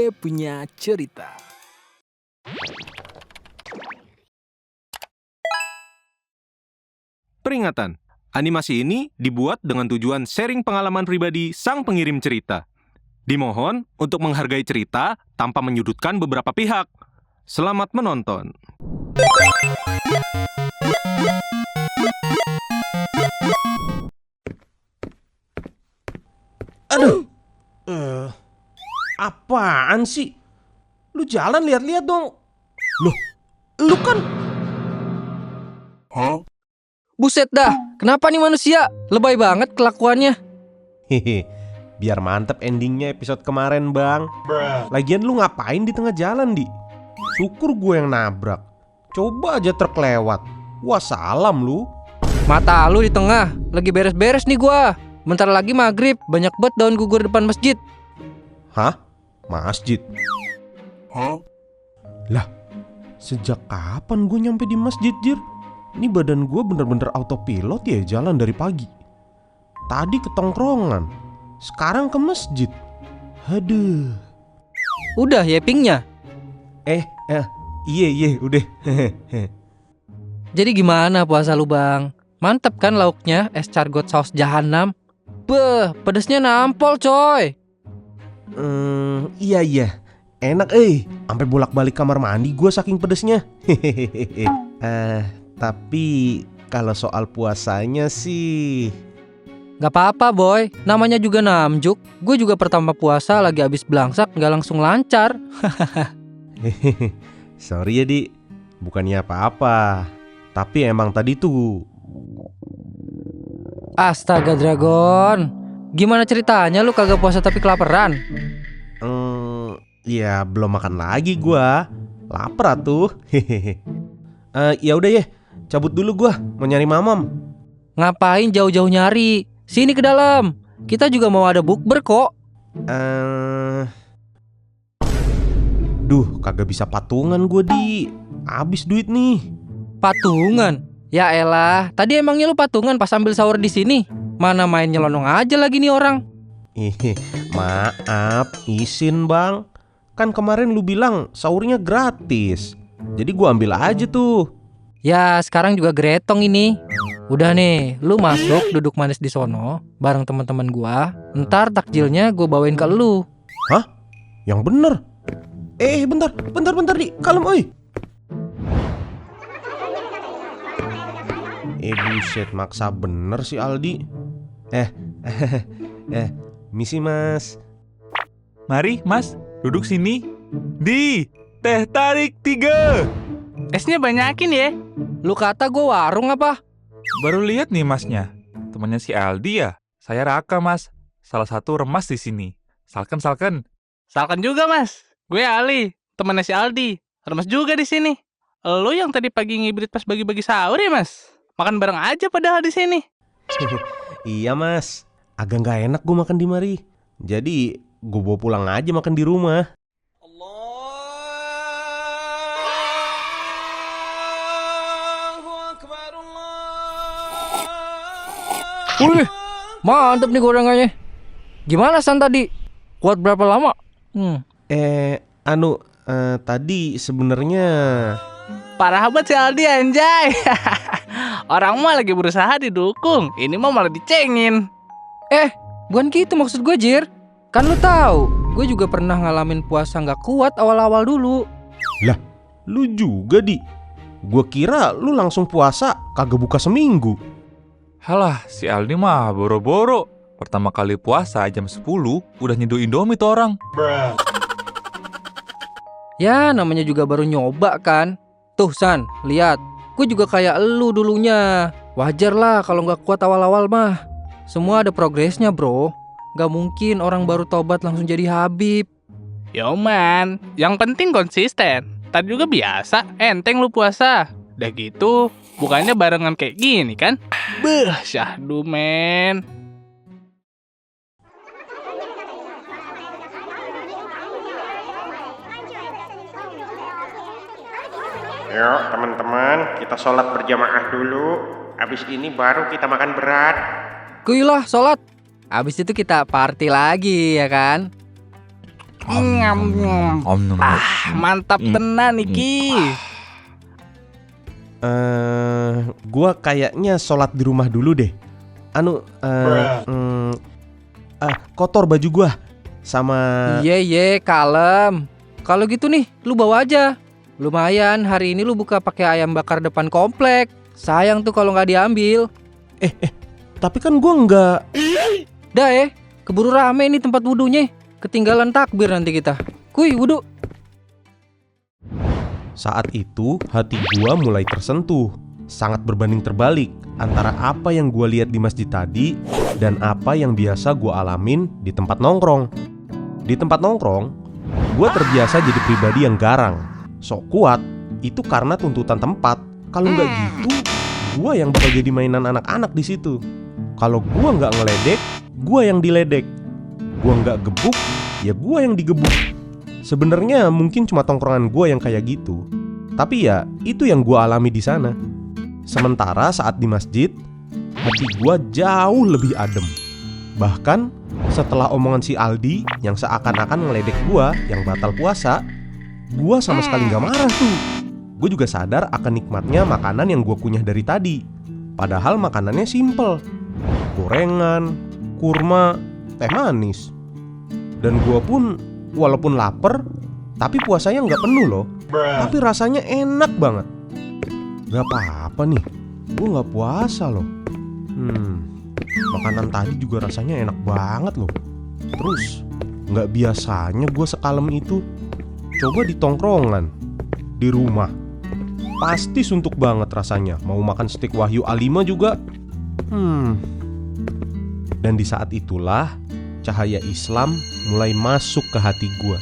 Gue punya cerita. Peringatan, animasi ini dibuat dengan tujuan sharing pengalaman pribadi sang pengirim cerita. Dimohon untuk menghargai cerita tanpa menyudutkan beberapa pihak. Selamat menonton. Aduh, apaan sih? Lu jalan lihat-lihat dong. Loh, lu kan... Buset dah, kenapa nih manusia? Lebay banget kelakuannya. Hehe, biar mantep endingnya episode kemarin bang. Lagian lu ngapain di tengah jalan, Di? Syukur gue yang nabrak. Coba aja truk lewat. Wah salam lu. Mata lu di tengah, lagi beres-beres nih gua. Bentar lagi maghrib, banyak banget daun gugur depan masjid. Hah? Masjid? Lah, sejak kapan gue nyampe di masjid, Jir? Ini badan gue bener-bener autopilot ya jalan dari pagi. Tadi ke tongkrongan, sekarang ke masjid. Aduh. Udah ya pingnya. Iya udah. Jadi gimana puasa lu bang? Mantep kan lauknya, es cargot saus jahanam. Beh, pedesnya nampol coy. Iya. Enak sampai bolak-balik kamar mandi gue saking pedesnya. Tapi kalau soal puasanya sih... Gak apa-apa boy, namanya juga namjuk. Gue juga pertama puasa lagi abis belangsak gak langsung lancar. Sorry ya Di, bukannya apa-apa. Tapi emang tadi tuh... Astaga Dragon, gimana ceritanya lu kagak puasa tapi kelaparan? Ya belum makan lagi gua. Lapar tuh. Ya udah ya, cabut dulu gua, mau nyari mamam. Ngapain jauh-jauh nyari? Sini ke dalam. Kita juga mau ada bukber kok. Duh, kagak bisa patungan gua Di. Habis duit nih. Patungan? Ya elah, tadi emangnya lu patungan pas ambil sahur di sini? Mana main nyelonong aja lagi nih orang. Maaf, izin bang. Kan kemarin lu bilang sahurnya gratis. Jadi gua ambil aja tuh. Ya sekarang juga gretong ini. Udah nih, lu masuk duduk manis di sono bareng teman-teman gua. Ntar takjilnya gua bawain ke lu. Hah? Yang bener? Bentar Di, kalem oi. Buset, maksa bener si Aldi. Misi mas. Mari mas, duduk sini. Di, teh tarik 3. Esnya banyakin ya. Lu kata gua warung apa? Baru lihat nih masnya. Temannya si Aldi ya. Saya Raka mas, salah satu remas di sini. Salken. Salkan juga mas. Gue Ali, temannya si Aldi. Remas juga di sini. Lo yang tadi pagi ngibrit pas bagi-bagi sahur ya mas? Makan bareng aja padahal di sini. Iya mas, agak nggak enak gue makan di mari. Jadi gue bawa pulang aja makan di rumah. Wih, mantep nih gorengannya. Gimana San tadi? Kuat berapa lama? Tadi sebenarnya... Parah banget si Aldi anjay. Orang mah lagi berusaha didukung. Ini mah malah dicengin. Bukan gitu maksud gue Jir. Kan lu tahu, gue juga pernah ngalamin puasa gak kuat awal-awal dulu. Lah, lu juga Di. Gue kira lu langsung puasa kagak buka seminggu. Halah, si Aldi mah boro-boro. Pertama kali puasa jam 10 udah nyeduh Indomie tuh orang. Ya namanya juga baru nyoba kan. Tuh San, lihat. Gue juga kayak elu dulunya. Wajar lah kalau gak kuat awal-awal mah. Semua ada progresnya bro. Gak mungkin orang baru tobat langsung jadi Habib. Yo man, yang penting konsisten. Tadi juga biasa, enteng lu puasa. Udah gitu, bukannya barengan kayak gini kan? Beuh, syahdu men. Yuk teman-teman, kita sholat berjamaah dulu. Habis ini baru kita makan berat. Kuilah sholat. Abis itu kita party lagi ya kan. Mantap tenan iki. Gua kayaknya sholat di rumah dulu deh. Kotor baju gua sama. Iya, kalem. Kalau gitu nih, lu bawa aja. Lumayan, hari ini lu buka pakai ayam bakar depan komplek. Sayang tuh kalau nggak diambil. Tapi kan gua nggak. Dah keburu rame nih tempat wudunya. Ketinggalan takbir nanti kita. Kuy, wudu. Saat itu hati gua mulai tersentuh. Sangat berbanding terbalik antara apa yang gua lihat di masjid tadi dan apa yang biasa gua alamin di tempat nongkrong. Di tempat nongkrong, gua terbiasa jadi pribadi yang garang. Sok kuat, itu karena tuntutan tempat. Kalau nggak gitu, gua yang bakal jadi mainan anak-anak di situ. Kalau gua nggak ngeledek, gua yang diledek. Gua nggak gebuk, ya gua yang digebuk. Sebenarnya mungkin cuma tongkrongan gua yang kayak gitu. Tapi ya, itu yang gua alami di sana. Sementara saat di masjid, hati gua jauh lebih adem. Bahkan setelah omongan si Aldi yang seakan-akan ngeledek gua yang batal puasa, gua sama sekali nggak marah tuh. Gue juga sadar akan nikmatnya makanan yang gue kunyah dari tadi. Padahal makanannya simple. Gorengan, kurma, teh manis. Dan gue pun walaupun lapar, tapi puasanya nggak penuh loh. Tapi rasanya enak banget. Gak apa-apa nih, gue nggak puasa loh. Makanan tadi juga rasanya enak banget loh. Terus nggak biasanya gue sekalem itu. Coba di tongkrongan, di rumah, pasti suntuk banget rasanya. Mau makan steak Wahyu A5 juga. Dan di saat itulah cahaya Islam mulai masuk ke hati gue.